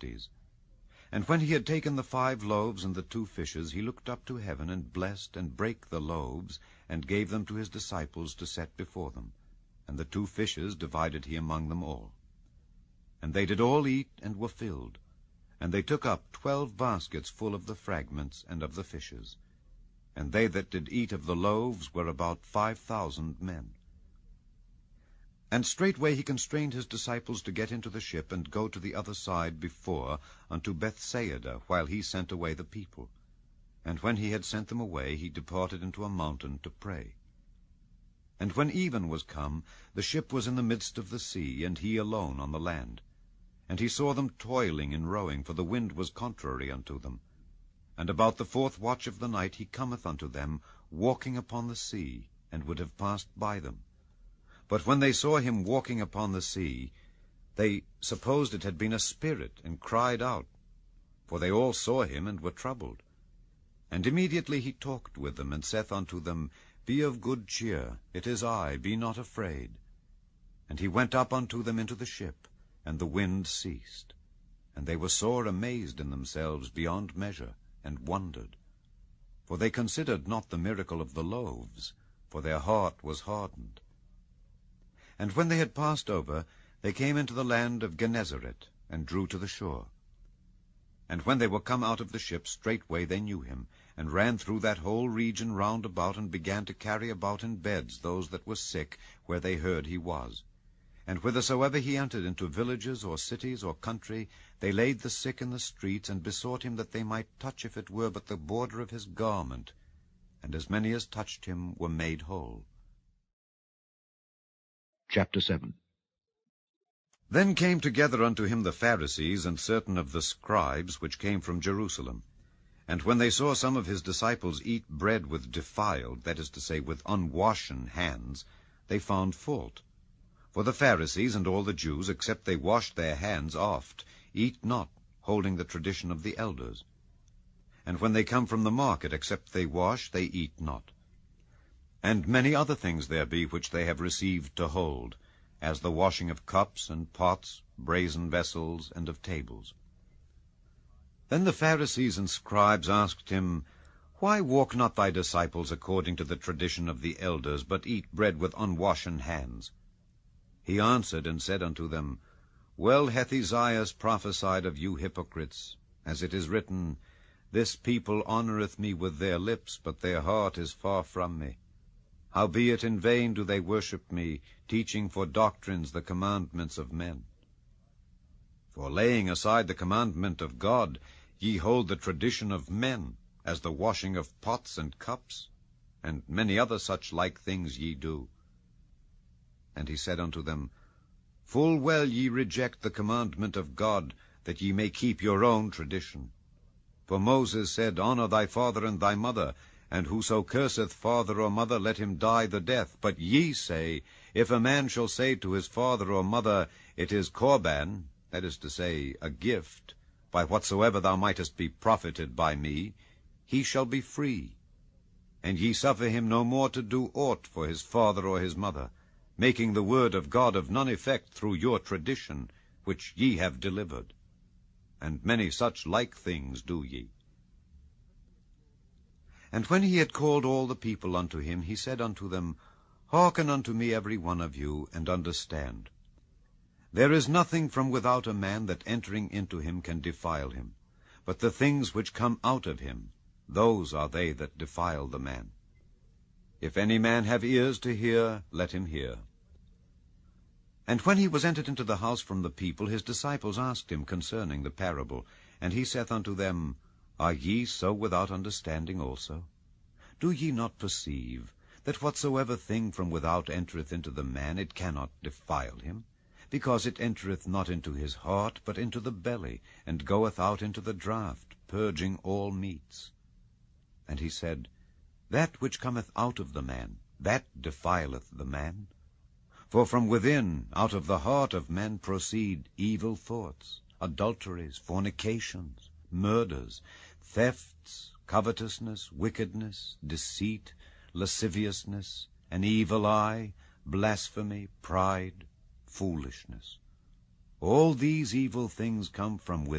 Socrates. And when he had taken the 5 loaves and the 2 fishes, he looked up to heaven and blessed and brake the loaves and gave them to his disciples to set before them. And the 2 fishes divided he among them all. And they did all eat and were filled. And they took up 12 baskets full of the fragments and of the fishes. And they that did eat of the loaves were about 5,000 men. And straightway he constrained his disciples to get into the ship and go to the other side before unto Bethsaida, while he sent away the people. And when he had sent them away, he departed into a mountain to pray. And when even was come, the ship was in the midst of the sea, and he alone on the land. And he saw them toiling in rowing, for the wind was contrary unto them. And about the 4th watch of the night he cometh unto them, walking upon the sea, and would have passed by them. But when they saw him walking upon the sea, they supposed it had been a spirit, and cried out. For they all saw him, and were troubled. And immediately he talked with them, and saith unto them, Be of good cheer, it is I, be not afraid. And he went up unto them into the ship, and the wind ceased. And they were sore amazed in themselves beyond measure, and wondered. For they considered not the miracle of the loaves, for their heart was hardened. And when they had passed over, they came into the land of Gennesaret, and drew to the shore. And when they were come out of the ship, straightway they knew him, and ran through that whole region round about, and began to carry about in beds those that were sick, where they heard he was. And whithersoever he entered into villages, or cities, or country, they laid the sick in the streets, and besought him that they might touch, if it were but the border of his garment. And as many as touched him were made whole. Chapter 7. Then came together unto him the Pharisees and certain of the scribes which came from Jerusalem. And when they saw some of his disciples eat bread with defiled, that is to say, with unwashen hands, they found fault. For the Pharisees and all the Jews, except they washed their hands oft, eat not, holding the tradition of the elders. And when they come from the market, except they wash, they eat not. And many other things there be which they have received to hold, as the washing of cups and pots, brazen vessels, and of tables. Then the Pharisees and scribes asked him, Why walk not thy disciples according to the tradition of the elders, but eat bread with unwashen hands? He answered and said unto them, Well hath Esaias prophesied of you hypocrites, as it is written, This people honoureth me with their lips, but their heart is far from me. Howbeit in vain do they worship me, teaching for doctrines the commandments of men. For laying aside the commandment of God, ye hold the tradition of men, as the washing of pots and cups, and many other such like things ye do. And he said unto them, Full well ye reject the commandment of God, that ye may keep your own tradition. For Moses said, Honour thy father and thy mother, and whoso curseth father or mother, let him die the death. But ye say, If a man shall say to his father or mother, It is Korban, that is to say, a gift, by whatsoever thou mightest be profited by me, he shall be free. And ye suffer him no more to do aught for his father or his mother, making the word of God of none effect through your tradition, which ye have delivered. And many such like things do ye. And when he had called all the people unto him, he said unto them, Hearken unto me every one of you, and understand. There is nothing from without a man that entering into him can defile him, but the things which come out of him, those are they that defile the man. If any man have ears to hear, let him hear. And when he was entered into the house from the people, his disciples asked him concerning the parable. And he saith unto them, Are ye so without understanding also? Do ye not perceive that whatsoever thing from without entereth into the man, it cannot defile him? Because it entereth not into his heart, but into the belly, and goeth out into the draught, purging all meats. And he said, That which cometh out of the man, that defileth the man. For from within, out of the heart of men, proceed evil thoughts, adulteries, fornications, murders, thefts, covetousness, wickedness, deceit, lasciviousness, an evil eye, blasphemy, pride, foolishness. All these evil things come from within.